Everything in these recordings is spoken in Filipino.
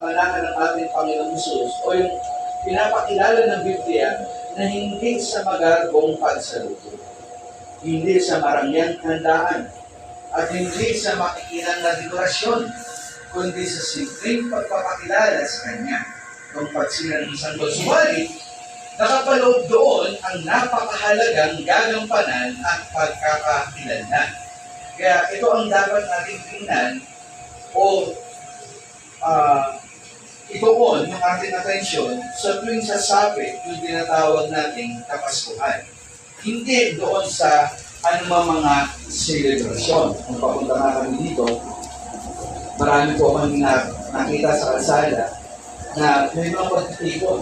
panahon ng ating Panginoong Hesus o yung pinapakilala ng Biblia na hindi sa magarbong pagsaluto, hindi sa marangyang handaan, at hindi sa makikinang na dekorasyon, kundi sa simpleng pagpapakilala sa Kanya. Kung pagsinan ng isang Subalit, nakapaloob doon ang napakahalagang gagampanan at pagkakakilanlan. Kaya ito ang dapat nating tingnan o ituon yung ating atensyon sa tuwing sasapit yung tinatawag nating Kapaskuhan. Hindi doon sa anumang mga selebrasyon. Kung papunta nga kami dito, marami po kami nakita sa kalsada na may mga pagtitipon.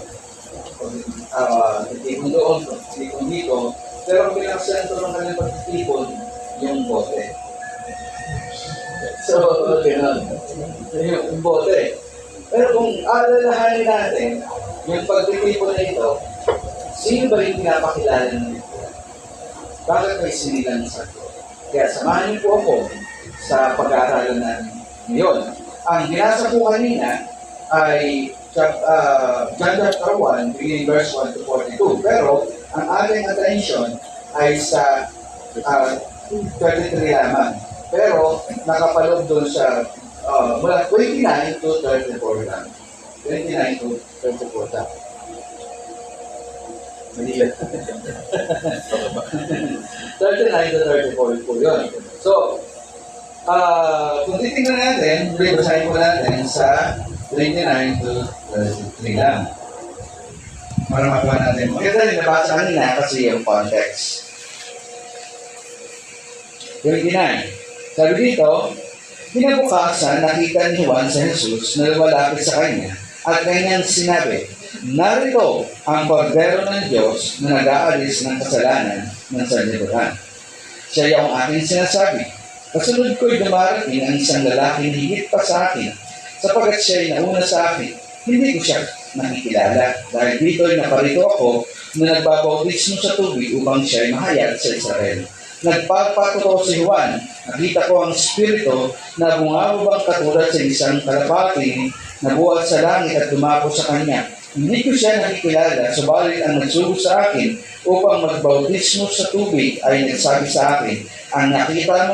Pagtitipon doon, pagtitipon dito, pero ang pinaka-sentro ng kanilang pagtitipon, yung bote. So, gano'n. Yung bote. Pero kung alalahanin natin, yung pagtitipon na ito, sino ba yung pinapakilala ng ito? Bakit may sinilang sa ito? Kaya samahan niyo po ako sa pag-aaralan natin ngayon. Ang binasa po kanina ay John chapter 1, beginning verse 1 to 42. Pero ang ating attention ay sa 33 lamang. Pero nakapaloob doon sa mula 29 to 34 lang. 29 to 34 lang. Mali 39 to 34 po yun. So, kung titingnan natin, basahin po natin sa 29 to 33 lang. Para makuha natin. Maganda rin nabasa kanina kasi yung context. 29. Sabi dito, kinabukasan, nakita ni Juan sa Jesus na lumalapit sa kanya at kanyang sinabi, narito ang kordero ng Diyos na nag-aalis ng kasalanan ng sanlibutan. Siya yung aking sinasabi. Kasunod ko'y dumarating ang isang lalaking higit pa sa akin, sapagkat siya'y nauna sa akin. Hindi ko siya nakikilala dahil dito'y naparito ako na nagbabautismo sa tubig upang siya'y mahayag sa Israel. Nagpapatotoo si Juan, nakita ko ang Espiritu na bumababang katulad sa isang kalapati na buhat sa langit at dumapo sa kanya. Hindi ko siya nakikilala, subalit ang nagsugo sa akin upang magbautismo sa tubig ay nagsabi sa akin, ang nakita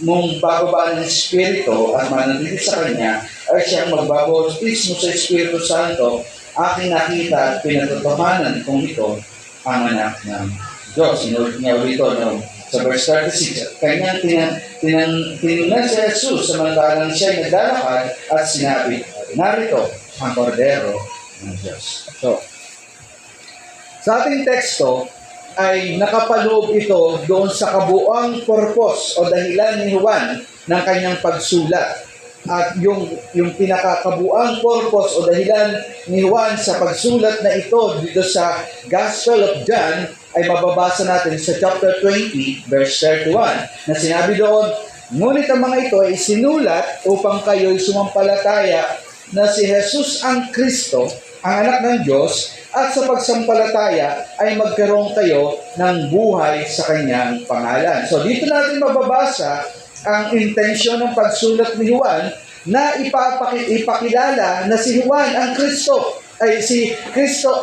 mong bababa ng Espiritu at manatili sa kanya ay siyang magbabautismo sa Espiritu Santo, aking nakita at pinatotohanan kung ito ang anak ng Diyos. Inulit niya ulit sa verse 36, kanyang tinignan si Jesus samantalang siya'y naglalakad at sinabi, narito ang kordero ng Diyos. So, sa ating teksto ay nakapaloob ito doon sa kabuuang purpose o dahilan ni Juan ng kanyang pagsulat. At yung pinakakabuang purpose o dahilan ni Juan sa pagsulat na ito dito sa Gospel of John ay mababasa natin sa chapter 20, verse 31, na sinabi doon, ngunit ang mga ito ay sinulat upang kayo'y sumampalataya na si Jesus ang Kristo, ang anak ng Diyos, at sa pagsampalataya ay magkaroon kayo ng buhay sa kanyang pangalan. So dito natin mababasa ang intensyon ng pagsulat ni Juan na ipakilala na si Juan ang Kristo, ay si Kristo,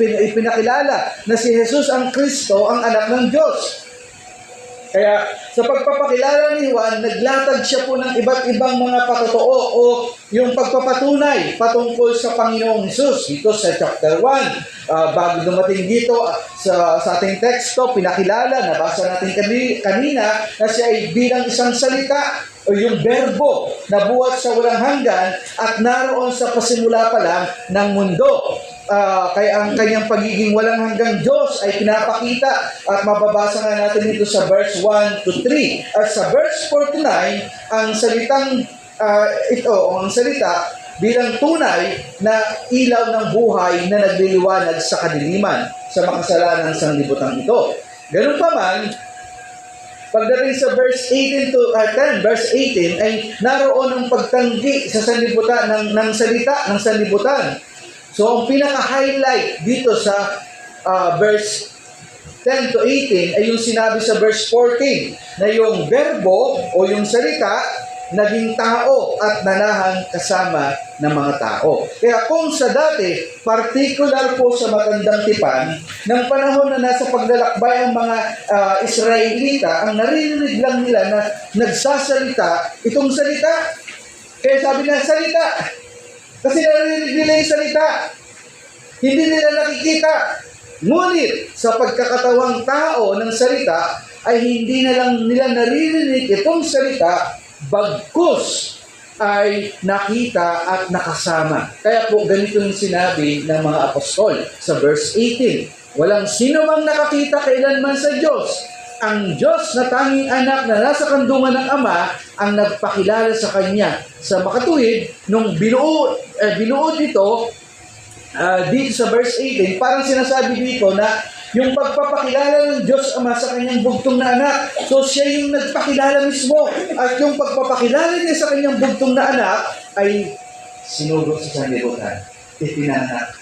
ipinakilala na si Jesus ang Kristo, ang anak ng Diyos. Kaya sa pagpapakilala ni Juan, naglatag siya po ng iba't ibang mga patotoo o yung pagpapatunay patungkol sa Panginoong Jesus. Dito sa chapter 1, bago dumating dito sa ating teksto, pinakilala, nabasa natin kanina na siya ay bilang isang salita o yung berbo na buhat sa walang hanggan at naroon sa pasimula pa lang ng mundo. Kaya ang kanyang pagiging walang hanggang Diyos ay pinapakita at mababasa nga natin dito sa verse 1 to 3. At sa verse 49, ang salitang ang salita bilang tunay na ilaw ng buhay na nagliliwanag sa kadiliman sa makasalanang sanglibutan ito. Ganun pa man, pagdating sa verse 18 to 10, verse 18 ay naroon ang pagtanggi sa sanlibutan ng salita ng sanlibutan. So ang pinaka-highlight dito sa verse 10 to 18 ay yung sinabi sa verse 14 na yung verbo o yung salita naging tao at nanahang kasama ng mga tao. Kaya kung sa dati, particular po sa Matandang Tipan, ng panahon na nasa paglalakbay ang mga Israelita, ang naririnig lang nila na nagsasalita, itong salita. Kaya sabi na, salita. Kasi naririnig nila yung salita. Hindi nila nakikita. Ngunit, sa pagkakatawang tao ng salita, ay hindi na lang nila naririnig itong salita, bagkus ay nakita at nakasama. Kaya po ganito yung sinabi ng mga apostol sa verse 18. Walang sino mang nakakita kailanman sa Diyos. Ang Diyos na tanging anak na nasa kandungan ng Ama ang nagpakilala sa Kanya. Sa makatuwid, nung binuod ito, dito sa verse 18, parang sinasabi dito na yung pagpapakilala ng Diyos Ama sa kanyang bugtong na anak. So siya yung nagpakilala mismo. At yung pagpapakilala niya sa kanyang bugtong na anak ay sinugod sa sanlibutan. Itinanak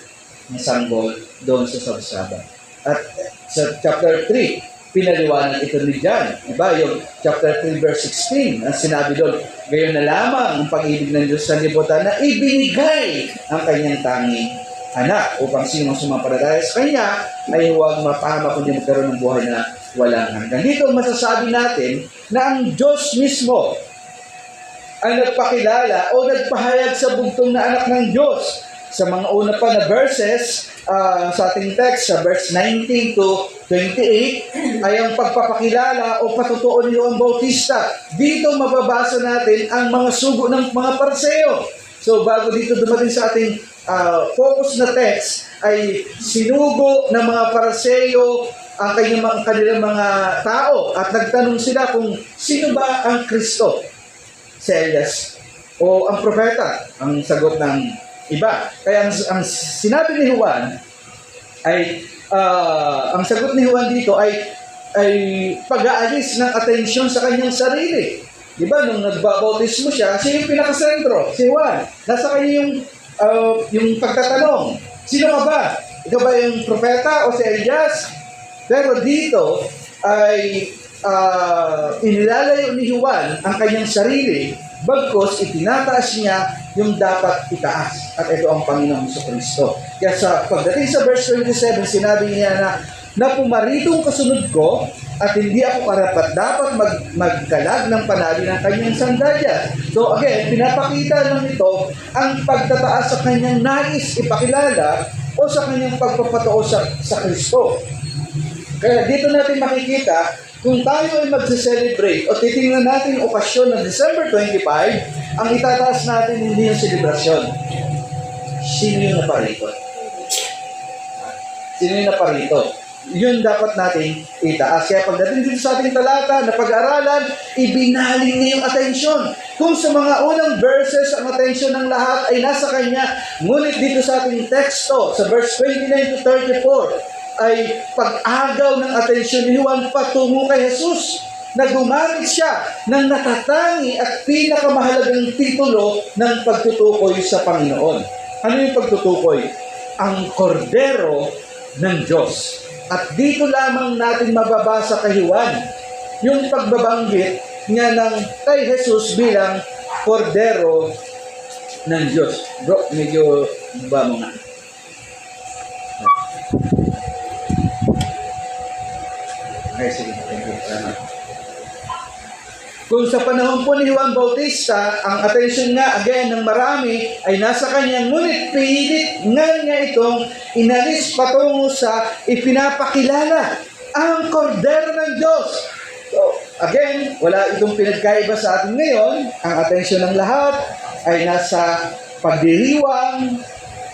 ng sanggol doon sa Sabsaba. At sa chapter 3, pinaliwanag ito ni John. Diba? Yung chapter 3 verse 16, ang sinabi doon, gayon na lamang ang pag-ibig ng Diyos sa sanlibutan na ibinigay ang kanyang tanging anak upang sinong sumampalataya sa Kanya ay huwag mapahama kundi magkaroon ng buhay na walang hanggan. Dito masasabi natin na ang Diyos mismo ang nagpakilala o nagpahayag sa bugtong na anak ng Diyos. Sa mga una pa na verses sa ating text, sa verse 19 to 28, ay ang pagpapakilala o patutuo ni Juan Bautista. Dito mababasa natin ang mga sugo ng mga Pariseo. So bago dito dumating sa ating focus na text, ay sinugo ng mga Pariseo ang kanilang mga tao at nagtanong sila kung sino ba ang Kristo? Si Elias o ang propeta? Ang sagot ng iba. Kaya ang sinabi ni Juan ay ang sagot ni Juan dito ay pag-aalis ng atensyon sa kanyang sarili. Diba, nung nagbabautismo siya, siya yung pinakasentro, si Juan. Nasa kanya yung pagtatanong, sino ka ba? Ikaw ba yung propeta o si Elias? Pero dito ay inilalayo ni Juan ang kanyang sarili, bagkos itinataas niya yung dapat itaas. At ito ang Panginoong Jesucristo. Kaya sa pagdating sa verse 27, sinabi niya na pumaritong kasunod ko at hindi ako karapat dapat magkalag ng panali ng kanyang sandalya. So again, pinapakita lang ito ang pagtataas sa kanyang nais ipakilala o sa kanyang pagpapatao sa Kristo. Kaya dito natin makikita, kung tayo ay magse-celebrate o titingnan natin yung okasyon ng December 25, ang itataas natin hindi yung selebrasyon. Sino yung naparito? Sino yung naparito? Yun dapat natin itaas. Kaya pagdating dito sa ating talata na pag-aaralan, ibinaling niya yung atensyon. Kung sa mga unang verses, ang atensyon ng lahat ay nasa kanya, ngunit dito sa ating teksto, sa verse 29 to 34, ay pag-agaw ng atensyon ni Juan patungo kay Jesus na gumamit siya ng natatangi at pinakamahalagang titulo ng pagtutukoy sa Panginoon. Ano yung pagtutukoy? Ang Kordero ng Diyos. At dito lamang natin mababasa kay Juan yung pagbabanggit niya kay Jesus bilang Kordero ng Diyos. Bro, medyo ba mo nga. Okay, sige. Thank you. Kung sa panahon po ni Juan Bautista, ang atensyon nga again ng marami ay nasa kanya, ngunit pilit nga niya itong inalis patungo sa ipinapakilala ang Kordero ng Diyos. So, again, wala itong pinagkaiba sa atin ngayon. Ang atensyon ng lahat ay nasa pagdiriwang,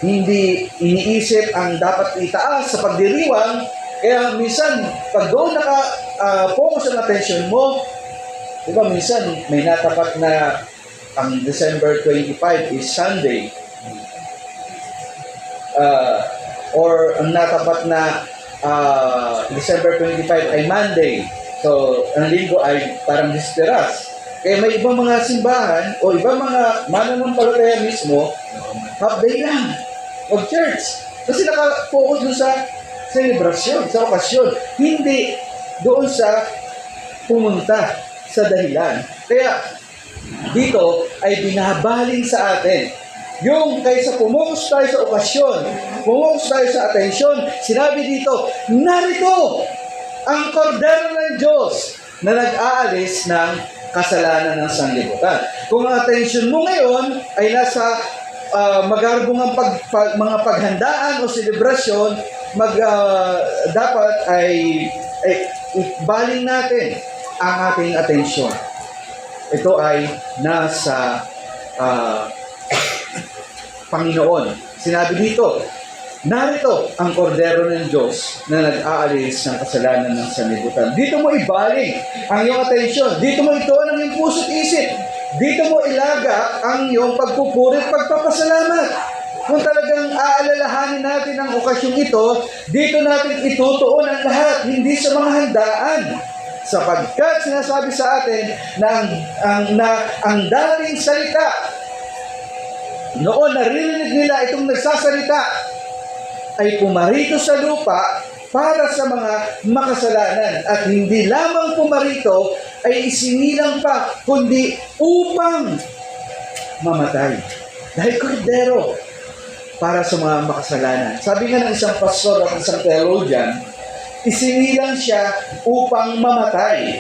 hindi iniisip ang dapat itaas sa pagdiriwang. Kaya minsan, pag doon naka-focus ang atensyon mo, diba minsan may natapat na ang December 25 is Sunday. Or ang natapat na December 25 ay Monday. So, ang linggo ay parang disperas. Kaya may ibang mga simbahan o ibang mga mananampalataya mismo, half day lang of church. Kasi naka-focus doon sa selebrasyon, sa okasyon. Hindi doon sa pumunta sa dahilan. Kaya, dito ay binabaling sa atin. Yung kaysa pumukus tayo sa okasyon, pumukus tayo sa atensyon, sinabi dito, narito ang kordero ng Diyos na nag-aalis ng kasalanan ng sanlibutan. Kung ang atensyon mo ngayon ay nasa magarbong ang mga paghandaan o selebrasyon, dapat ay baling natin ang ating atensyon. Ito ay nasa Panginoon. Sinabi dito, narito ang kordero ng Diyos na nag-aalis ng kasalanan ng sanlibutan. Dito mo ibaling ang iyong atensyon. Dito mo ituon ang iyong puso't isip. Dito mo ilaga ang iyong pagpupuri at pagpapasalamat. Kung talagang aalalahanin natin ang okasyong ito, dito natin itutuon ang lahat, hindi sa mga handaan. Sapagkat sinasabi sa atin na ang dating salita, noon narinig nila itong nagsasalita, ay pumarito sa lupa para sa mga makasalanan. At hindi lamang pumarito, ay isinilang pa, kundi upang mamatay. Dahil kordero para sa mga makasalanan. Sabi nga ng isang pastor at isang theologian, isinilang siya upang mamatay.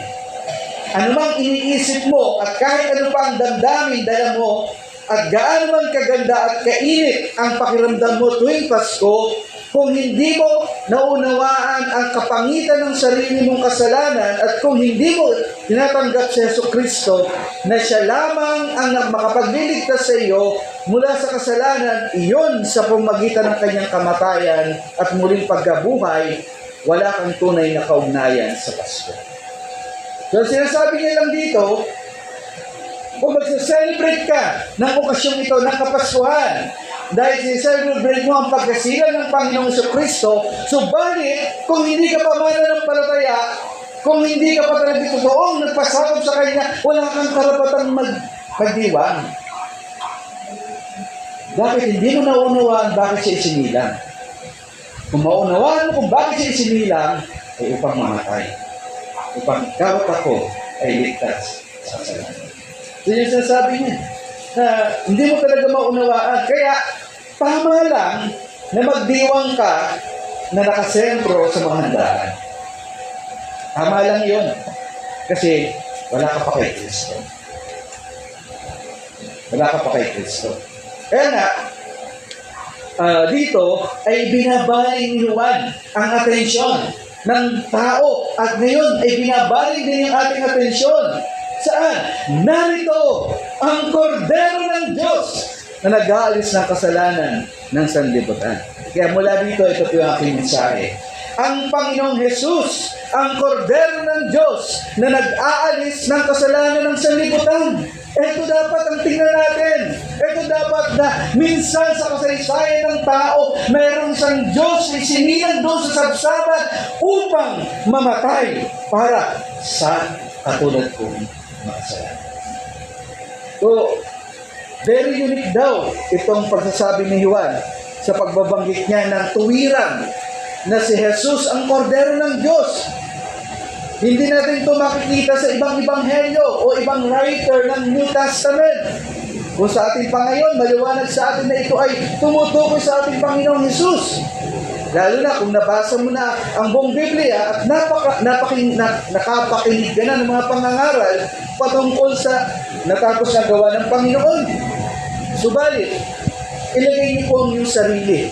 Ano mang iniisip mo at kahit ano pa ang damdamin dala mo, at gaano man kaganda at kainit ang pakiramdam mo tuwing Pasko, kung hindi mo naunawaan ang kapangitan ng sarili mong kasalanan at kung hindi mo tinatanggap si Jesucristo na siya lamang ang makapagliligtas sa iyo mula sa kasalanan, iyon sa pamagitan ng kanyang kamatayan at muling pagkabuhay, wala kang tunay na kaugnayan sa Pasko. So sinasabi niya lang dito, kung magsa-celebrate ka ng okasyong ito ng Kapaskuhan, dahil sineselebrate mo ang pagkasilang ng Panginoong Jesucristo, subalit kung hindi ka pa mananampalataya, kung hindi ka pa talaga totoong nagpasakop sa Kanya, wala kang karapatang magdiwang. Bakit hindi mo naunawaan bakit siya isinilang? Kung maunawaan mo kung bakit siya isinilang, ay upang mamatay. Upang ikaw at ako ay ligtas sa kasalanan. So yung sinasabi niya, na hindi mo talaga maunawaan. Kaya, tama lang na magdiwang ka na nakasentro sa mga handaan. Tama lang yun. Kasi, wala ka pa kay Kristo. Wala ka pa kay Kristo. Kaya nga, dito ay binabaling ni Juan ang atensyon ng tao. At ngayon ay binabaling din yung ating atensyon. Saan? Narito ang kordero ng Diyos na nag-aalis ng kasalanan ng sanlibutan. Kaya mula dito, ito po yung aking mensahe. Ang Panginoong Jesus, ang kordero ng Diyos na nag-aalis ng kasalanan ng sanlibutan. Ito dapat ang tingnan natin. Ito dapat na minsan sa kasaysayan ng tao, mayroong isang Diyos na isinilang doon sa sabsabat upang mamatay para sa katulad kong makasalanan. So, very unique daw itong pagsasabi ni Juan sa pagbabanggit niya ng tuwiran na si Jesus ang kordero ng Diyos. Hindi natin ito makikita sa ibang ebanghelyo o ibang writer ng New Testament. Kung sa ating Panginoon, maliwanag sa atin na ito ay tumutukoy sa ating Panginoong Jesus. Lalo na kung nabasa mo na ang buong Biblia at nakapakinig ka na ng mga pangangaral patungkol sa natapos na gawa ng Panginoon. Subalit, ilagay niyo po ang iyong sarili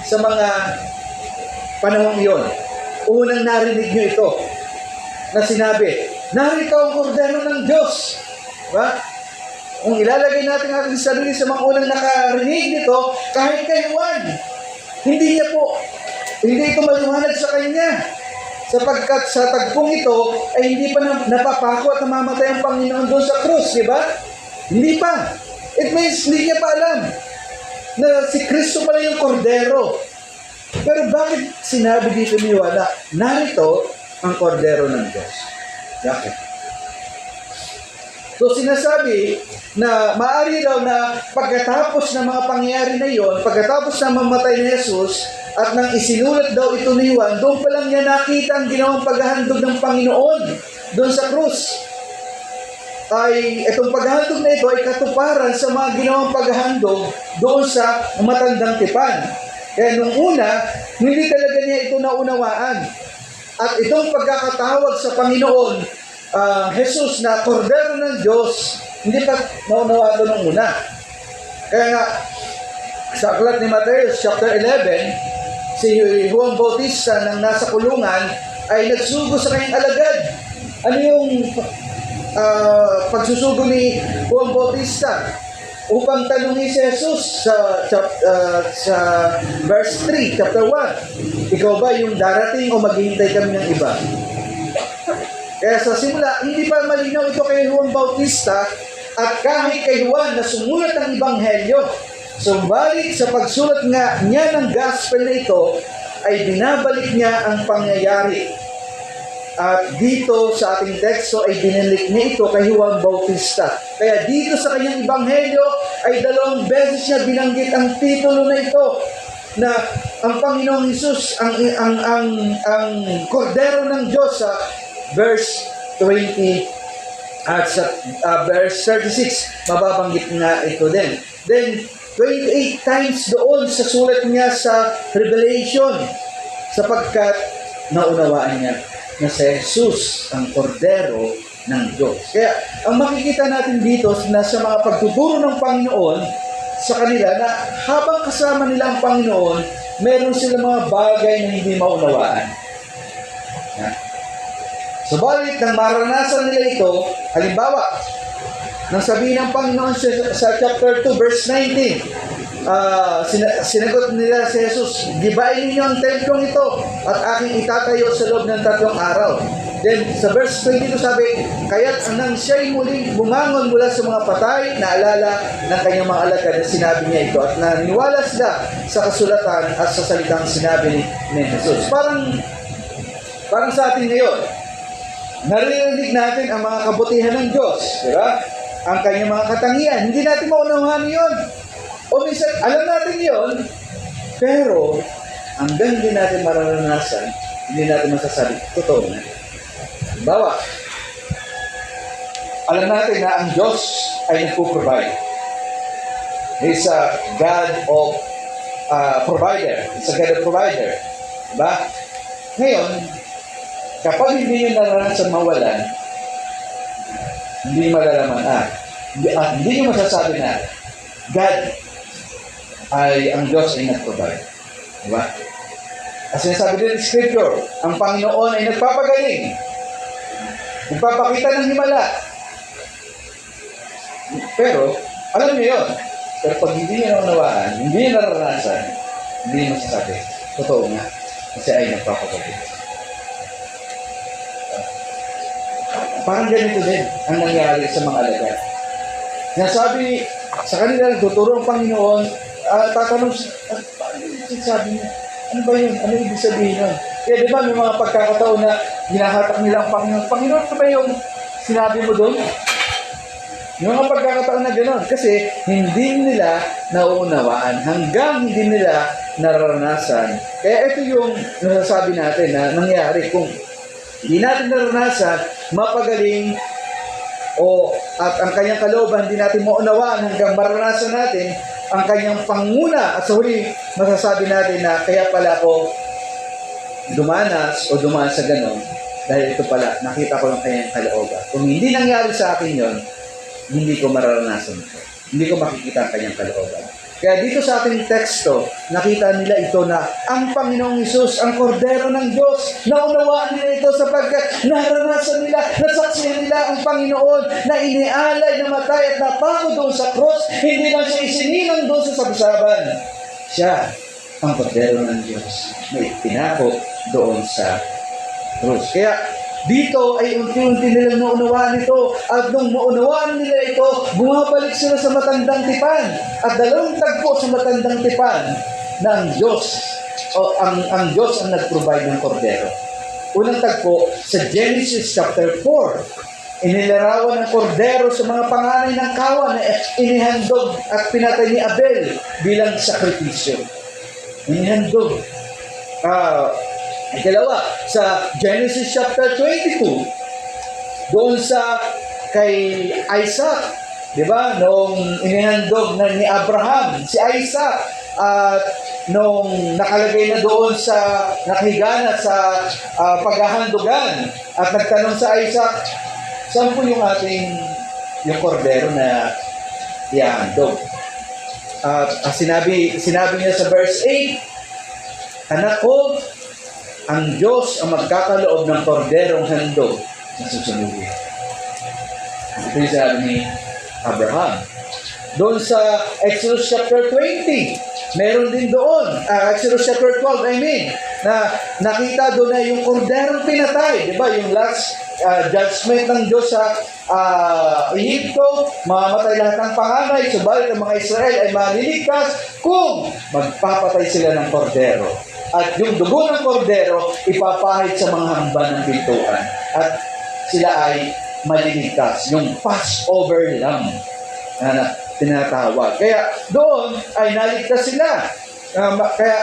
sa mga panahong iyon. Unang narinig niyo ito na sinabi, narito ang kordero ng Diyos. Diba? Kung ilalagay natin ang ating sarili sa mga unang nakarinig nito, kahit kay Juan, hindi ito maliwanag sa kanya. Sapagkat sa tagpong ito, ay hindi pa napapako at namamatay ang Panginoon doon sa krus, di ba? Hindi pa. It means, hindi niya pa alam na si Kristo pala yung kordero. Pero bakit sinabi dito ni Juan na narito ang kordero ng Diyos? Bakit? So sinasabi na maaari daw na pagkatapos ng mga pangyayari na iyon, pagkatapos na mamatay ni Jesus, at nang isinulat daw ito ni Juan, doon pa lang niya nakita ang ginawang paghahandog ng Panginoon doon sa krus. ay itong paghahandog na ito ay katuparan sa mga ginawang paghahandog doon sa matandang tipan. Kaya nung una, hindi talaga niya ito naunawaan. At itong pagkakatawag sa Panginoon, Jesus na Kordero ng Diyos, hindi pa naunawaan ito nung una. Kaya nga, sa aklat ni Mateo, chapter 11, si Juan Bautista nang nasa kulungan ay nagsugo sa kanyang alagad. Ano yung pagsusugo ni Juan Bautista? Upang tanungin si Jesus sa verse 3, chapter 1. Ikaw ba yung darating o maghihintay kami ng iba? Kaya sa simula, hindi pa malinaw ito kay Juan Bautista at kahit kay Juan na sumulat ng Ebanghelyo. Subalit sa pagsulat nga niya ng gospel na ito, ay binabalik niya ang pangyayari. At dito sa ating teksto ay binalik niya ito kay Juan Bautista. Kaya dito sa kanyang Ebanghelyo ay 2 beses niya binanggit ang titulo na ito, na ang Panginoong Hesus, ang Kordero ng Diyos sa verse 20 at sa verse 36, mababanggit nga ito din. Then, 28 times doon sa sulat niya sa Revelation, sapagkat naunawaan niya na si Jesus ang Kordero ng Diyos. Kaya, ang makikita natin dito na sa mga pagtuturo ng Panginoon sa kanila, na habang kasama nila ang Panginoon, meron sila mga bagay na hindi maunawaan. Subalit, nang maranasan nila ito, halimbawa, nang sabihin ng Panginoon sa chapter 2, verse 19, sinagot nila si Jesus, gibain ninyo ang templong ito at aking itatayo sa loob ng 3 araw. Then sa verse 22 sabi, kaya't nang siya'y muling bumangon mula sa mga patay, naalala ng kanyang mga alagad na sinabi niya ito at naniwala sila sa kasulatan at sa salitang sinabi ni Jesus. Parang sa atin ngayon, naririnig natin ang mga kabutihan ng Diyos, di ba? Ang kanyang mga katangian, hindi natin maunawahan yun. O minsan, alam natin yon, pero hanggang hindi natin mararanasan, hindi natin masasabi, totoo na. Bawa, alam natin na ang Diyos ay nagpo-provide. He's a God of provider. He's a God of provider. Diba? Ngayon, kapag hindi nyo naranasan mawalan, hindi malalaman, hindi nyo masasabi na God ay ang Diyos ay nag-provide. Diba? Kasi sabi din ng Scripture, ang Panginoon ay nagpapagaling. Nagpapakita ng himala. Pero, alam niyo yun. Pero pag hindi niyo naunawaan, hindi niyo naranasan, hindi niyo masasabi, totoo nga, kasi ay nagpapagaling. Parang ganito din ang nangyari sa mga alagad. Nasabi sa kanila, nagtuturo ang Panginoon, tatanong sabi niya, ano ba yun? Ano ibig sabihin yun? Kaya di ba may mga pagkakataon na hinahatak nila ang Panginoon. Panginoon, ano ba yung sinabi mo doon? Yung mga pagkakataon na gano'n. Kasi hindi nila nauunawaan hanggang hindi nila nararanasan. Kaya ito yung nasasabi natin na nangyari. Kung hindi natin naranasan, mapagaling at ang kanyang kalooban hindi natin maunawaan hanggang maranasan natin ang kanyang panguna, at sa huli masasabi natin na kaya pala ako dumaan sa ganon dahil ito pala, nakita ko ang kanyang kalooban. Kung hindi nangyari sa akin yon, hindi ko mararanasan ito. Hindi ko makikita ang kanyang kalooban. Kaya dito sa ating teksto, nakita nila ito na ang Panginoong Hesus, ang Kordero ng Diyos, naunawaan nila ito sapagkat naranasan nila, nasaksihan nila ang Panginoon na inialay, namatay at napako doon sa cross, hindi lang siya isinilang doon sa sabsaban. Siya, ang Kordero ng Diyos, na ipinako doon sa cross. Kaya dito ay unti-unti nilang naunawaan ito. At nung maunawaan nila ito, bumabalik sila sa matandang tipan. At 2 tagpo sa matandang tipan na ang Diyos, ang Diyos ang nag-provide ng kordero. Unang tagpo sa Genesis chapter 4. Inilarawan ng kordero sa mga panganay ng kawan na inihandog at pinatay ni Abel bilang sakripisyo. Inihandog. Ikalawa, sa Genesis chapter 22, doon sa kay Isaac, di ba? Nung inihandog na ni Abraham, si Isaac, at nung nakalagay na doon sa, nakahiga na sa paghahandugan, at nagtanong sa Isaac, saan po yung yung kordero na ihahandog? At sinabi niya sa verse 8, anak ko, ang Diyos ang magkakaloob ng korderong handog na susunugin. Ito yung sabi ni Abraham. Doon sa Exodus chapter 20, meron din doon, Exodus chapter 12, na nakita doon na yung korderong pinatay, di ba? Yung last judgment ng Diyos sa Egypto, mamamatay lahat ng panganay, subalit ang mga Israel ay maliligtas kung magpapatay sila ng kordero. At yung dugo ng kordero, ipapahid sa mga hamban ng pintuan. At sila ay maliligtas. Yung Passover lamb na tinatawag. Kaya doon ay naligtas sila. Kaya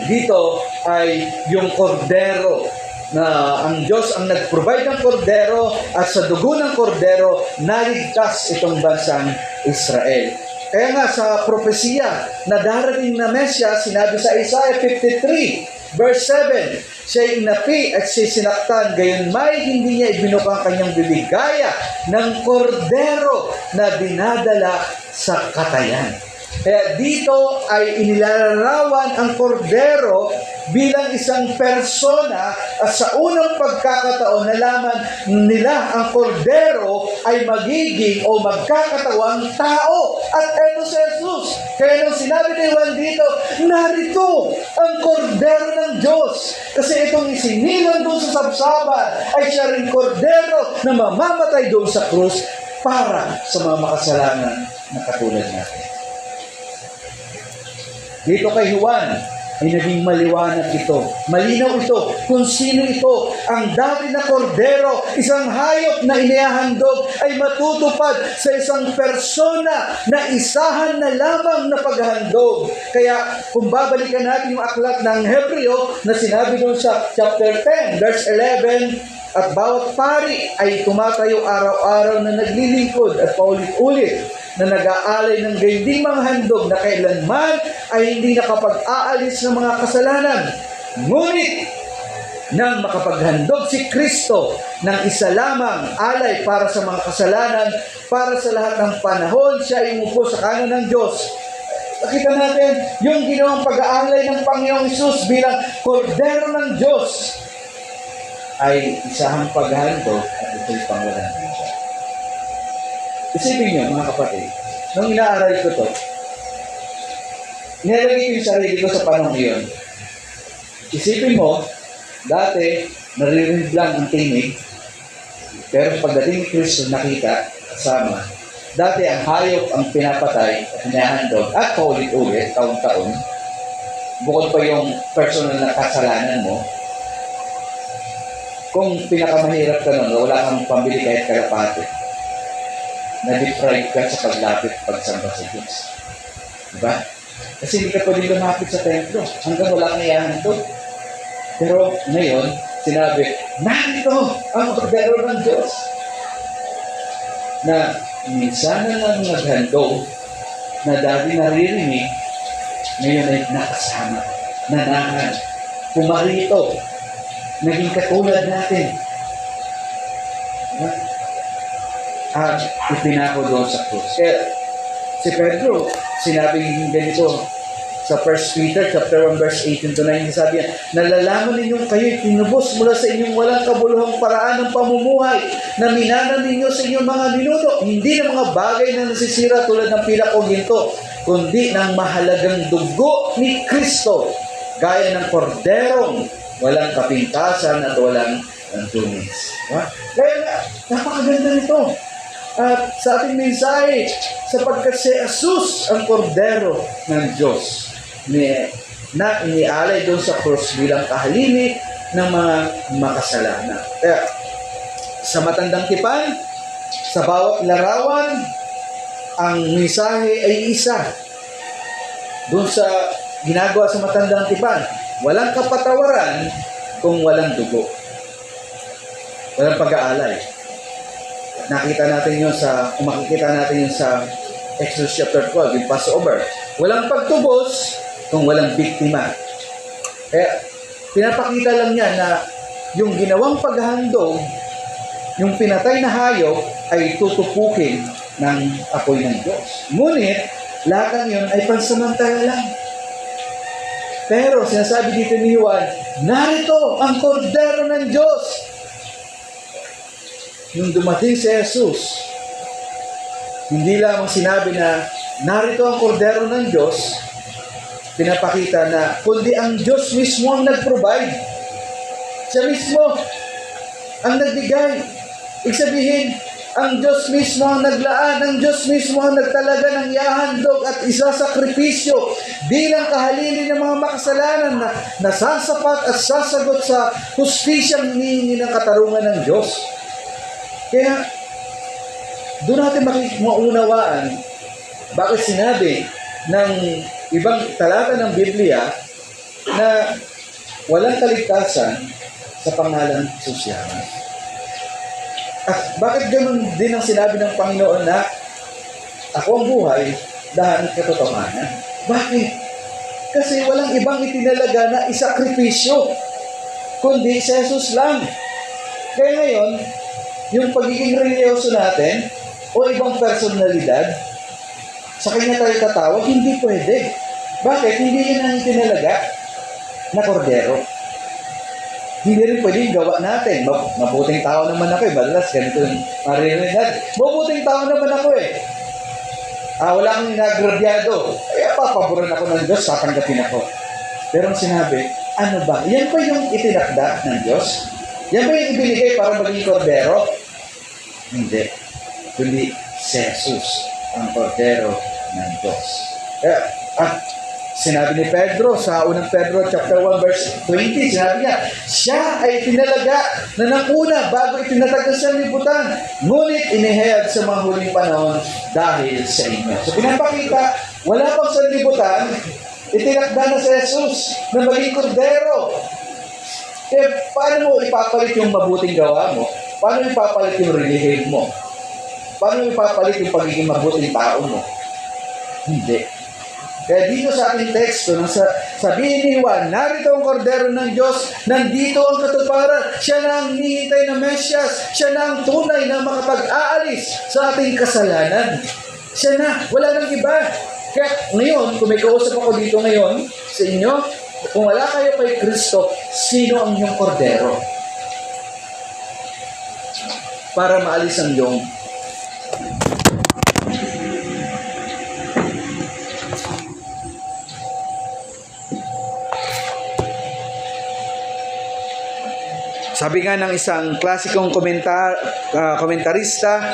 dito ay yung kordero na ang Diyos ang nag-provide ng kordero at sa dugo ng kordero naligtas itong bansang Israel. Kaya nga sa propesiya na darating na Mesya, sinabi sa Isaiah 53 verse 7, siya'y inapi at siya'y sinaktan, gayon may hindi niya ibinukang kanyang bibig gaya ng kordero na dinadala sa katayan. Kaya dito ay inilalarawan ang kordero bilang isang persona at sa unang pagkakataon nalaman nila ang kordero ay magiging o magkakatawang tao. At eto si Jesus. Kaya nung sinabi ni Juan dito, narito ang kordero ng Diyos. Kasi itong isinilang doon sa sabsaban ay siya rin kordero na mamamatay doon sa krus para sa mga makasalanan na katulad natin. Dito kay Juan ay naging maliwanag ito. Malinaw ito kung sino ito. Ang dati na kordero, isang hayop na inihahandog ay matutupad sa isang persona na isahan na lamang na paghahandog. Kaya kung babalikan natin yung aklat ng Hebreo na sinabi doon sa chapter 10, verse 11, at bawat pari ay tumatayo araw-araw na naglilingkod at paulit-ulit na nag-aalay ng gayunding mga handog na kailanman ay hindi nakapag-aalis ng mga kasalanan. Ngunit nang makapaghandog si Kristo ng isa lamang alay para sa mga kasalanan, para sa lahat ng panahon, siya ay umupo sa kanan ng Diyos. Nakita natin yung ginawang pag-aalay ng Panginoong Hesus bilang kordero ng Diyos ay isahang paghandog at ito'y pangwalan ng siya. Isipin niyo, mga kapatid, nung inaaral ko to, nilalagay ko yung sarili ko sa panahon iyon. Isipin mo, dati, naririnig lang ang tinig, pero pagdating ni Kristo nakita, kasama, dati ang hayop ang pinapatay at hinahandog at paulit-ulit, taon-taon, bukod pa yung personal na kasalanan mo, kung pinakamahirap ka nun, wala kang pambili kahit kalapate, na-deprive ka sa paglapit pagsamba sa Diyos. Diba? Kasi hindi ka pwede lumapit sa templo hanggang wala kang ihahandog. Pero ngayon, sinabi, narito ang kordero ng Diyos. Na minsan na lang naghandog na dati naririnig, ngayon ay nakasama, nanahan, pumarito, naging katulad natin. Diba? At ipinako doon sa krus. Kaya si Pedro, sinabi ganito sa 1 Peter chapter 1 verse 18 to 19, sabi niya, nalalaman ninyong kayo'y tinubos mula sa inyong walang kabuluhang paraan ng pamumuhay na minanan ninyo sa inyong mga minuto, hindi ng mga bagay na nasisira tulad ng pilak o ginto, kundi ng mahalagang dugo ni Kristo, gaya ng korderong walang kapintasan at walang tumis. Kaya napakaganda nito. At sa ating mensahe, sapagkat si Jesus ang kordero ng Diyos na inialay doon sa krus bilang kahalili ng mga makasalanan. Kaya sa matandang tipan, sa bawat larawan, ang mensahe ay isa. Doon sa ginagawa sa matandang tipan, walang kapatawaran kung walang dugo. Walang pag-aalay. nakita natin yun kung makikita natin yun sa Exodus chapter 12, yung Passover. Walang pagtubos kung walang biktima. Kaya, pinapakita lang niya na yung ginawang paghahandog, yung pinatay na hayop ay tutupukin ng apoy ng Diyos. Ngunit, lahat ng yun ay pansamantala lang. Pero, sinasabi dito ni Juan, narito ang kordero ng Diyos. Nung dumating si Jesus, hindi lamang sinabi na narito ang kordero ng Diyos, pinapakita na kundi ang Diyos mismo ang nag-provide. Siya mismo ang nagbigay. Ibig sabihin, ang Diyos mismo ang naglaan, ang Diyos mismo ang nagtalaga ng ihahandog at isasakripisyo bilang kahalili ng mga makasalanan na nasasapat at sasagot sa hustisyang hinihingi ng katarungan ng Diyos. Kaya, doon natin maunawaan bakit sinabi ng ibang talata ng Biblia na walang kaligtasan sa pangalan ng Jesus. At bakit ganoon din ang sinabi ng Panginoon na ako ang buhay dahil katotohanan? Bakit? Kasi walang ibang itinalaga na isakripisyo kundi si Jesus lang. Kaya ngayon, yung pagiging religyoso natin o ibang personalidad, sa kanya tayo tatawag, hindi pwede. Bakit? Hindi yun ang itinalaga na kordero. Hindi rin pwede gawa natin. Mabuting tao naman ako eh. Madalas, ganito yung maririnig natin. Mabuting tao naman ako eh. Wala akong inagrabyado. Kaya papaboran ako ng Diyos, tatanggapin ako. Pero ang sinabi, ano ba? Yan pa yung itinakda ng Diyos? Yan ba yung ibinigay para maging kordero? Hindi. Kundi si Jesus ang kordero ng Diyos. Kaya, sinabi ni Pedro sa unang Pedro chapter 1 verse 20, sinabi niya, siya ay tinalaga na nanguna bago itinatag sa sanlibutan, ngunit inihayag sa mga huling panahon dahil sa inyo. So pinapakita, wala pang sanlibutan, itinakda na si Jesus na maging kordero. Paano mo ipapalit yung mabuting gawa mo? Paano ipapalit yung relihiyon mo? Paano ipapalit yung pagiging mabuting tao mo? Hindi. Kaya dito sa ating teksto, nang sabihin ni Juan, narito ang kordero ng Diyos, nandito ang katuparan, siya na ang hinihintay na Mesyas, siya na ang tunay na makapag-aalis sa ating kasalanan. Siya na, wala nang iba. Kaya ngayon, kung may kausap ako dito ngayon sa inyo, kung wala kayo kay Kristo, sino ang inyong kordero? Para maalis ang iyong sabi nga ng isang klasikong komentarista,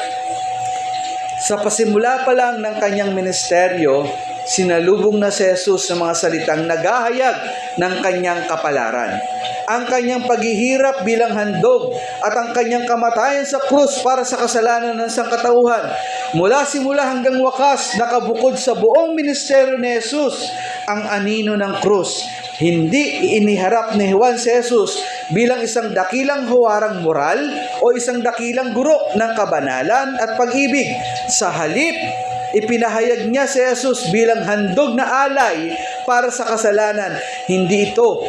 sa pasimula pa lang ng kanyang ministeryo, sinalubong na si Jesus ng mga salitang naghahayag ng kanyang kapalaran. Ang kanyang paghihirap bilang handog at ang kanyang kamatayan sa krus para sa kasalanan ng sangkatauhan. Mula simula hanggang wakas, nakabukod sa buong ministeryo ni Jesus ang anino ng krus. Hindi iniharap ni Juan si Jesus bilang isang dakilang huwarang moral o isang dakilang guro ng kabanalan at pag-ibig. Sa halip, ipinahayag niya si Jesus bilang handog na alay para sa kasalanan. Hindi ito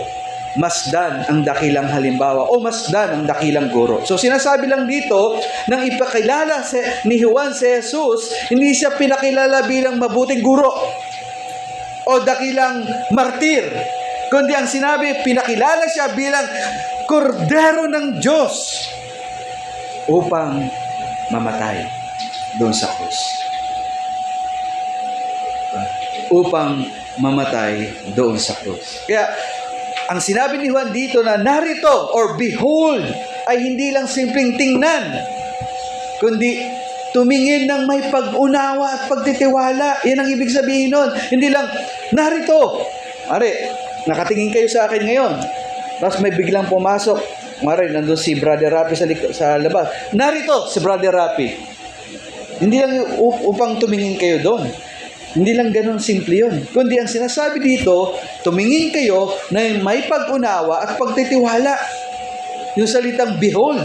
masdan ang dakilang halimbawa o masdan ang dakilang guro. So sinasabi lang dito, nang ipakilala ni Juan si Jesus, hindi siya pinakilala bilang mabuting guro o dakilang martir, kundi ang sinabi, pinakilala siya bilang kordero ng Diyos upang mamatay doon sa krus. Upang mamatay doon sa krus. Kaya, ang sinabi ni Juan dito na narito or behold ay hindi lang simpleng tingnan, kundi tumingin ng may pag-unawa at pagtitiwala. Yan ang ibig sabihin nun. Hindi lang, narito. Nakatingin kayo sa akin ngayon. Tapos may biglang pumasok. Nandun si Brother Rapi sa labas. Narito si Brother Rapi. Hindi lang upang tumingin kayo doon. Hindi lang ganun simple yun. Kundi ang sinasabi dito, tumingin kayo na may pag-unawa at pagtitiwala. Yung salitang behold.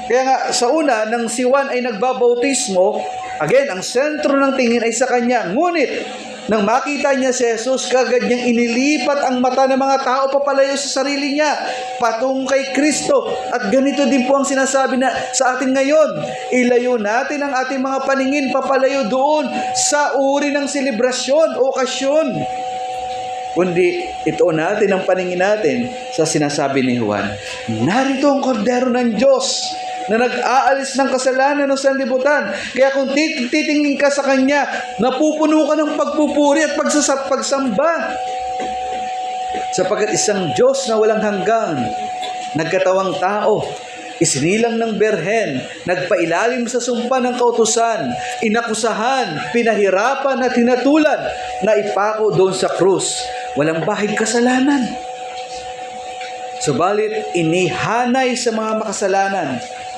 Kaya nga, sa una, nang si Juan ay nagbabautismo, again, ang sentro ng tingin ay sa kanya. Ngunit, nang makita niya si Jesus, kagad niyang inilipat ang mata ng mga tao papalayo sa sarili niya, patung kay Kristo. At ganito din po ang sinasabi na sa atin ngayon. Ilayo natin ang ating mga paningin papalayo doon sa uri ng selebrasyon, okasyon. Kundi ito natin ang paningin natin sa sinasabi ni Juan. Narito ang kordero ng Diyos na nag-aalis ng kasalanan ng sanlibutan. Kaya kung titingin ka sa Kanya, napupuno ka ng pagpupuri at pagsamba. Sapagkat isang Diyos na walang hanggan, nagkatawang tao, isinilang ng berhen, nagpailalim sa sumpa ng kautusan, inakusahan, pinahirapan at hinatulan, na ipako doon sa krus. Walang bahid kasalanan. Subalit, inihanay sa mga makasalanan,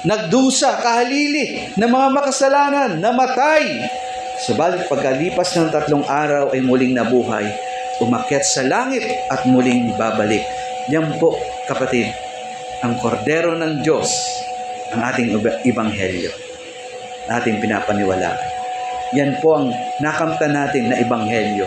nagdusa, kahalili ng mga makasalanan, namatay. Subalit pagkalipas ng 3 araw ay muling nabuhay, umakyat sa langit at muling babalik. Yan po, kapatid, ang kordero ng Diyos, ang ating ebanghelyo, ating pinapaniwalaan. Yan po ang nakamtan natin na ebanghelyo,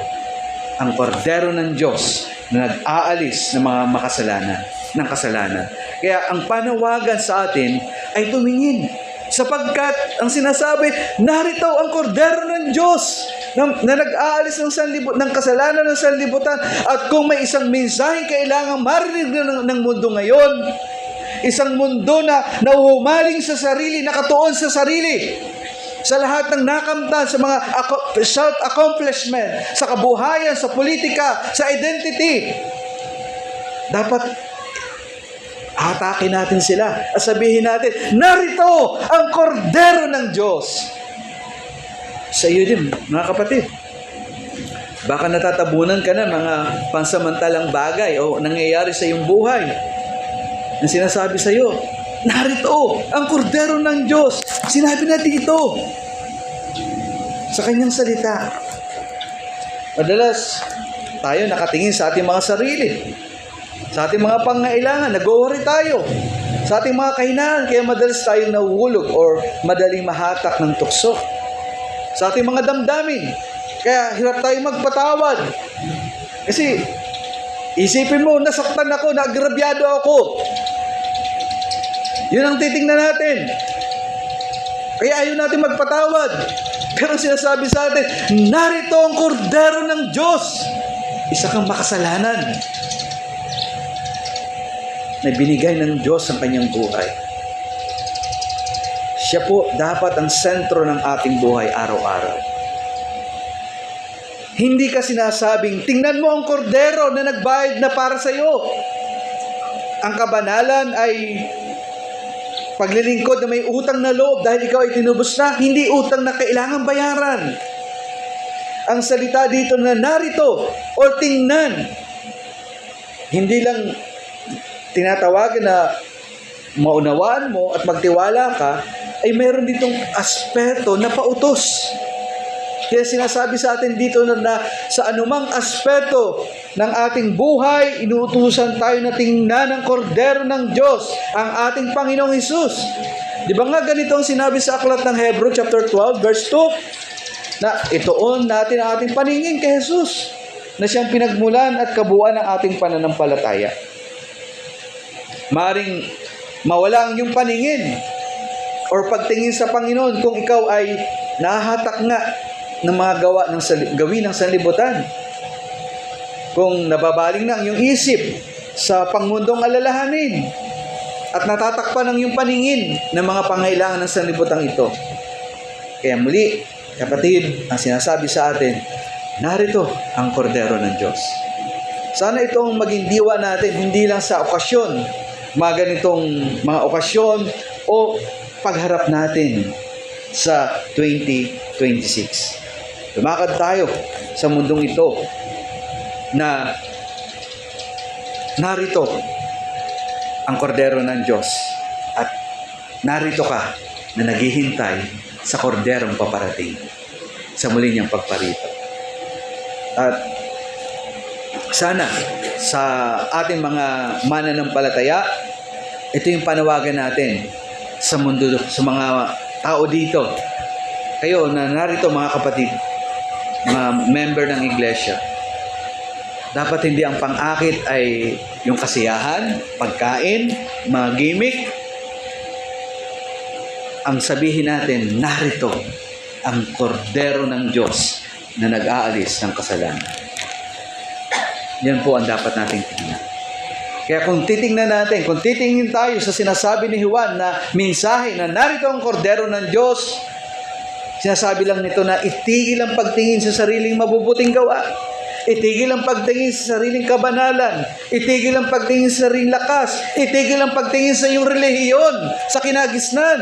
ang kordero ng Diyos na nag-aalis ng mga makasalanan, ng kasalanan. Kaya ang panawagan sa atin ay tumingin, sapagkat ang sinasabi, narito ang kordero ng Diyos na nag-aalis ng kasalanan ng sanlibutan. At kung may isang mensaheng kailangan marinig ng mundo ngayon, isang mundo na nauhumaling sa sarili, nakatuon sa sarili, sa lahat ng nakamtan, sa mga self-accomplishment, sa kabuhayan, sa politika, sa identity, dapat hatakin natin sila at sabihin natin, narito ang kordero ng Diyos. Sa iyo din, mga kapatid. Baka natatabunan ka na mga pansamantalang bagay o nangyayari sa iyong buhay na sinasabi sa iyo, narito ang kordero ng Diyos. Sinabi natin ito sa kanyang salita. Madalas tayo nakatingin sa ating mga sarili, sa ating mga pangailangan, nag-worry tayo sa ating mga kahinaan, kaya madalas tayong nahuhulog or madaling mahatak ng tukso. Sa ating mga damdamin, kaya hirap tayong magpatawad. Kasi isipin mo, nasaktan ako, naagrabyado ako. Yun ang titingnan natin. Kaya ayaw natin magpatawad. Pero sinasabi sa atin, narito ang kordero ng Diyos. Isa kang makasalanan na binigay ng Diyos ang kanyang buhay. Siya po dapat ang sentro ng ating buhay araw-araw. Hindi ka sinasabing, tingnan mo ang kordero na nagbayad na para sa iyo. Ang kabanalan ay paglilingkod na may utang na loob dahil ikaw ay tinubos na, hindi utang na kailangan bayaran. Ang salita dito na narito o tingnan, hindi lang tinatawagan na maunawaan mo at magtiwala ka, ay mayroon ditong aspeto na pautos. Kaya sinasabi sa atin dito na sa anumang aspeto ng ating buhay, inuutusan tayo na tingnan ang kordero ng Diyos, ang ating Panginoong Hesus. Di ba nga ganito ang sinabi sa aklat ng Hebrew chapter 12 verse 2, na ituon natin ang ating paningin kay Hesus, na siyang pinagmulan at kabuuan ng ating pananampalataya. Maring mawala ang iyong paningin or pagtingin sa Panginoon kung ikaw ay nahahatak nga ng mga gawin ng sanlibutan. Kung nababaling na ang iyong isip sa pangmundong alalahanin at natatakpan ang iyong paningin ng mga pangailangan ng sanlibutan ito. Kaya muli, kapatid, ang sinasabi sa atin, narito ang kordero ng Diyos. Sana itong maging diwa natin, hindi lang sa okasyon, mga ganitong mga okasyon o pagharap natin sa 2026. Lumakad tayo sa mundong ito na narito ang kordero ng Diyos at narito ka na naghihintay sa korderong paparating sa muli niyang pagparito. At sana sa ating mga mananampalataya, ito yung panawagan natin sa mundo, sa mga tao dito. Kayo na narito mga kapatid, mga member ng iglesia, dapat hindi ang pang-akit ay yung kasiyahan, pagkain, mga gimmick. Ang sabihin natin, narito ang kordero ng Diyos na nag-aalis ng kasalanan. Yan po ang dapat nating tingnan. Kaya kung titingnan natin, kung titingin tayo sa sinasabi ni Juan na mensahe na narito ang kordero ng Diyos, sinasabi lang nito na itigil ang pagtingin sa sariling mabubuting gawa. Itigil ang pagtingin sa sariling kabanalan. Itigil ang pagtingin sa sariling lakas. Itigil ang pagtingin sa iyong relihiyon, sa kinagisnan.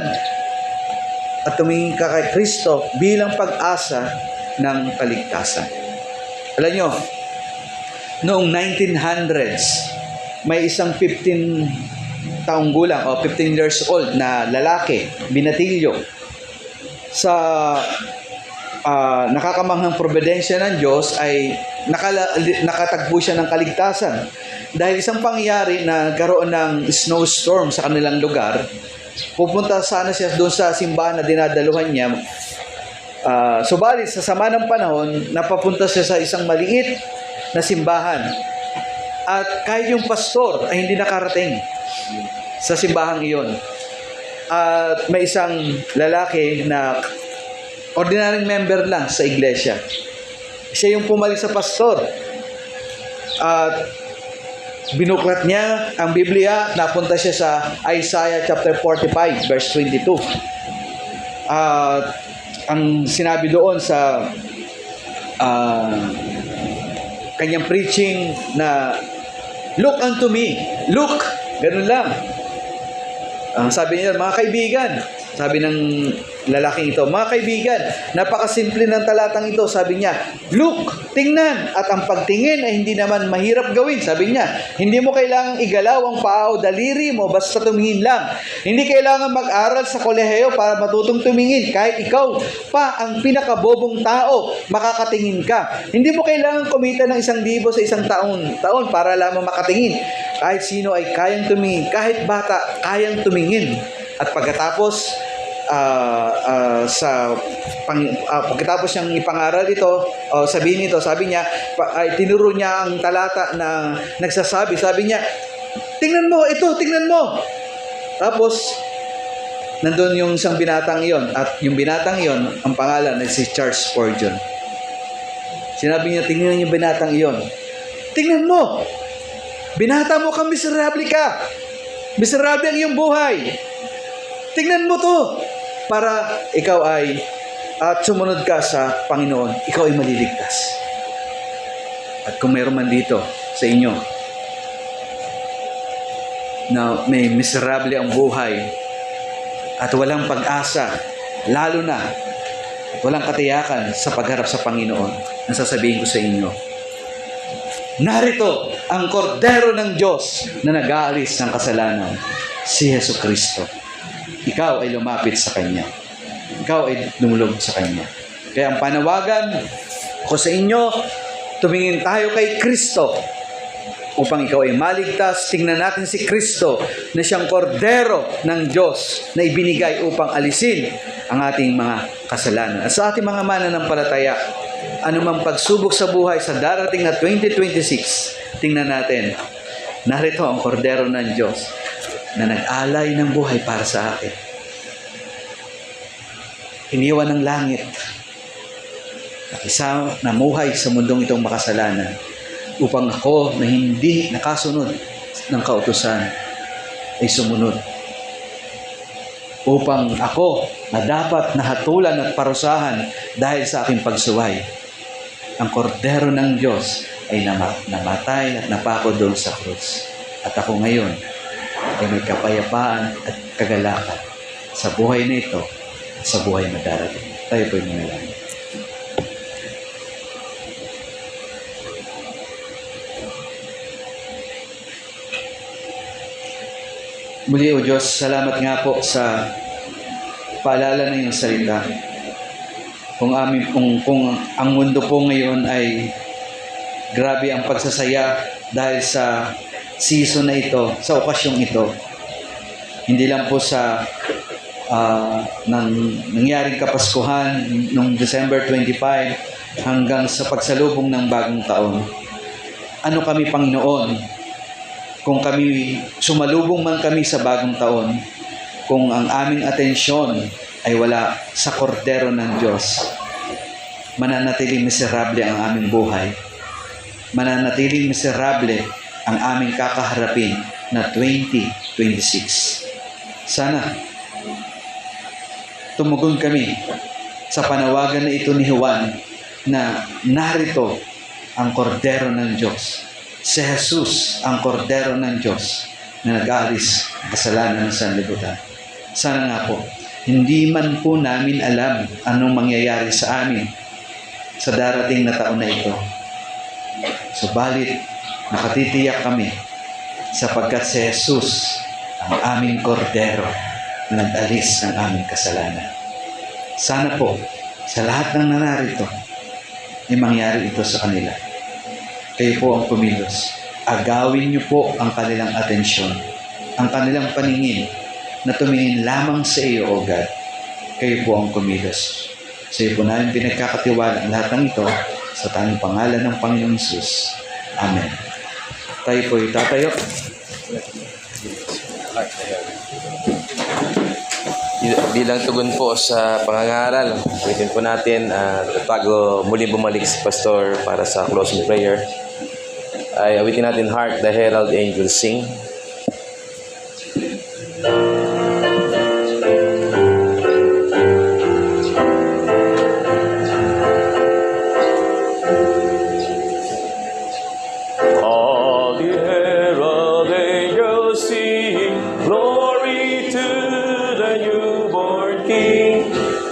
At tumingin ka kay Kristo bilang pag-asa ng kaligtasan. Alam nyo, noong 1900s, may isang 15 taong gulang o 15 years old na lalaki, binatilyo, sa nakakamanghang probidensya ng Diyos ay nakatagpo siya ng kaligtasan. Dahil isang pangyayari na nagkaroon ng snowstorm sa kanilang lugar, pupunta sana siya doon sa simbahan na dinadaluhan niya. Subalit sa sama ng panahon, napapunta siya sa isang maliit na simbahan. At kahit yung pastor ay hindi nakarating sa simbahang iyon. At may isang lalaki na ordinaryong member lang sa iglesia. Siya yung pumalik sa pastor. At binuklat niya ang Biblia, napunta siya sa Isaiah chapter 45 verse 22. Ang sinabi doon sa kanyang preaching na look unto me, look, ganun lang. Sabi niya, mga kaibigan, sabi ng lalaking ito, mga kaibigan, napakasimple ng talatang ito. Sabi niya, look, tingnan. At ang pagtingin ay hindi naman mahirap gawin. Sabi niya, hindi mo kailangang igalaw ang paa o daliri mo, basta tumingin lang. Hindi kailangan mag-aral sa kolehiyo para matutong tumingin. Kahit ikaw pa ang pinakabobong tao, makakatingin ka. Hindi mo kailangan kumita ng 1,000 sa isang taon para lamang makatingin. Kahit sino ay kayang tumingin. Kahit bata, kayang tumingin. At pagkatapos pagkatapos niyang ipangaral ito, sabi niya, tinuro niya ang talata na nagsasabi, sabi niya, tingnan mo, tingnan mo. Tapos, nandun yung isang binatang iyon, at yung binatang iyon, ang pangalan ay si Charles Spurgeon. Sinabi niya, tingnan yung binatang iyon. Tingnan mo, binata mo kang miserable ka. Miserable ang iyong buhay. Tingnan mo to para ikaw ay sumunod ka sa Panginoon. Ikaw ay maliligtas. At kung mayroon man dito sa inyo na may miserable ang buhay at walang pag-asa, lalo na at walang katiyakan sa pagharap sa Panginoon, ang sasabihin ko sa inyo, narito ang kordero ng Diyos na nag-aalis ng kasalanan, si Jesucristo. Ikaw ay lumapit sa Kanya. Ikaw ay lumulog sa Kanya. Kaya ang panawagan ko sa inyo, tumingin tayo kay Kristo upang ikaw ay maligtas. Tingnan natin si Kristo na siyang kordero ng Diyos na ibinigay upang alisin ang ating mga kasalanan. At sa ating mga mananampalataya, anumang pagsubok sa buhay sa darating na 2026, tingnan natin, narito ang kordero ng Diyos na nag-alay ng buhay para sa akin. Iniwan ng langit. Nakisa namuhay sa mundong itong makasalanan upang ako na hindi nakasunod ng kautusan ay sumunod. Upang ako na dapat nahatulan at parusahan dahil sa aking pagsuway. Ang kordero ng Diyos ay namatay at napako doon sa krus. At ako ngayon ay may kapayapaan at kagalakan sa buhay na ito at sa buhay na darating. Tayo po'y manalangin. Muli, O Diyos, salamat nga po sa paalala ng iyong salita. Kung ang mundo po ngayon ay grabe ang pagsasaya dahil sa season na ito, sa okasyong ito. Hindi lang po sa nangyaring Kapaskuhan noong December 25 hanggang sa pagsalubong ng bagong taon. Ano kami, Panginoon, kung kami sumalubong man kami sa bagong taon, kung ang aming atensyon ay wala sa kordero ng Diyos, mananatiling miserable ang aming buhay. Mananatiling miserable ang aming kakaharapin na 2026. Sana tumugon kami sa panawagan na ito ni Juan na narito ang kordero ng Diyos. Si Jesus ang kordero ng Diyos na nag-aalis ng kasalanan ng sanlibutan. Sana nga po, hindi man po namin alam anong mangyayari sa amin sa darating na taon na ito. Subalit, nakatitiyak kami sapagkat si Jesus ang aming kordero na nag-alis ng aming kasalanan. Sana po, sa lahat ng nanarito, ay mangyari ito sa kanila. Kayo po ang kumilos. Agawin niyo po ang kanilang atensyon, ang kanilang paningin, na tumingin lamang sa iyo, O God. Kayo po ang kumilos. Sa iyo po namin pinagkakatiwala ang lahat ng ito sa tanging pangalan ng Panginoong Hesus. Amen. Tayo po itatayo. Bilang tugon po sa pangangaral, ulitin po natin bago muli bumalik si Pastor para sa closing prayer, ay awitin natin Hark the Herald Angels Sing.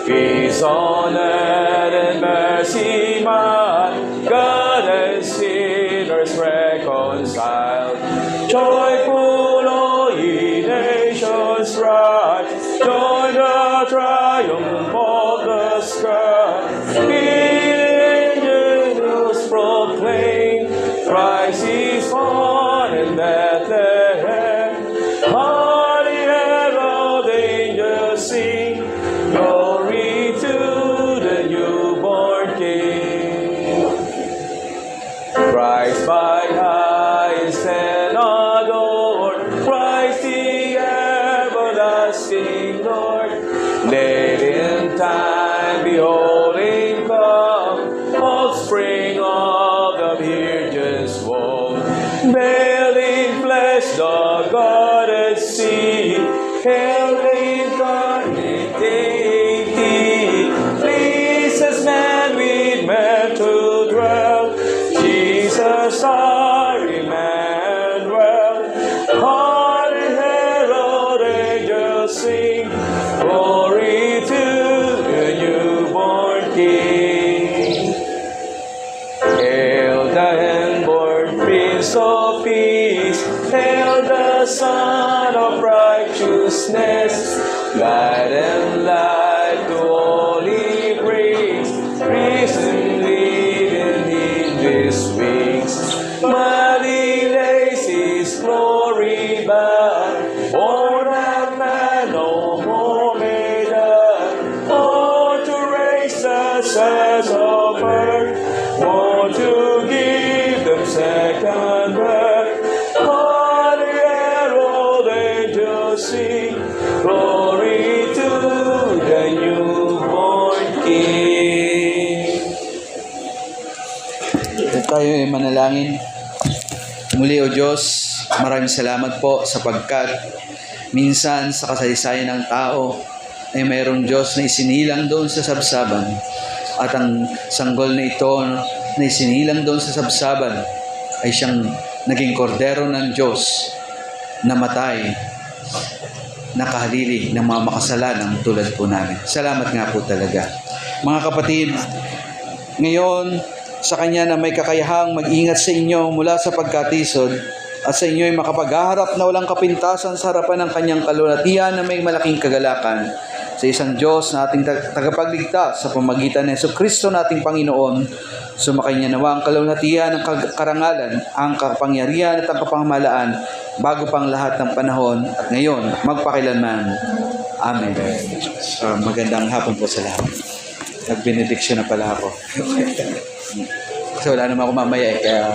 Peace on earth and mercy mild, God and sinners reconciled. Joyful all ye nations rise, join the triumph of the sky. Angels proclaim, Christ is born in Bethlehem. Holy herald angels sing, glory to the newborn King. Christ by highest and adored, Christ the everlasting Lord. Let in time beholding come, offspring of the Virgin's womb. Veiled in flesh the Godhead see, hail the incarnate deity. Pleases man with man to dwell, Jesus our Emmanuel. Holy herald angels sing, glory to the newborn King. Hail the inborn Prince of Peace, hail the Son of Righteousness, light and light to all he brings, risen living in his wings. Mighty lays his glory back, born of man, no more made up, born to raise the sons of earth, born to give them second birth. Holy herald angels sing, glory to the newborn King. Tayo ay manalangin. Muli, O Diyos, maraming salamat po sapagkat minsan sa kasaysayan ng tao ay mayroong Diyos na isinilang doon sa sabsaban, at ang sanggol na ito na isinilang doon sa sabsaban ay siyang naging kordero ng Diyos na matay, nakahalili ng mga makasalanang tulad po namin. Salamat nga po talaga. Mga kapatid, ngayon sa Kanya na may kakayahang mag-ingat sa inyo mula sa pagkatisod at sa inyo ay makapaghaharap na walang kapintasan sa harapan ng Kanyang kalulatian na may malaking kagalakan, sa isang Diyos na ating tagapagligtas sa pamagitan ng Jesucristo nating Panginoon. Sumakay niya nawa ang kalulatian, ang karangalan, ang kapangyarihan at ang kapamahalaan bago pang lahat ng panahon at ngayon, magpakilanman. Amen. Magandang hapon po sa lahat. Nagbenediksyon na pala ako. Kasi wala naman ako mamaya kaya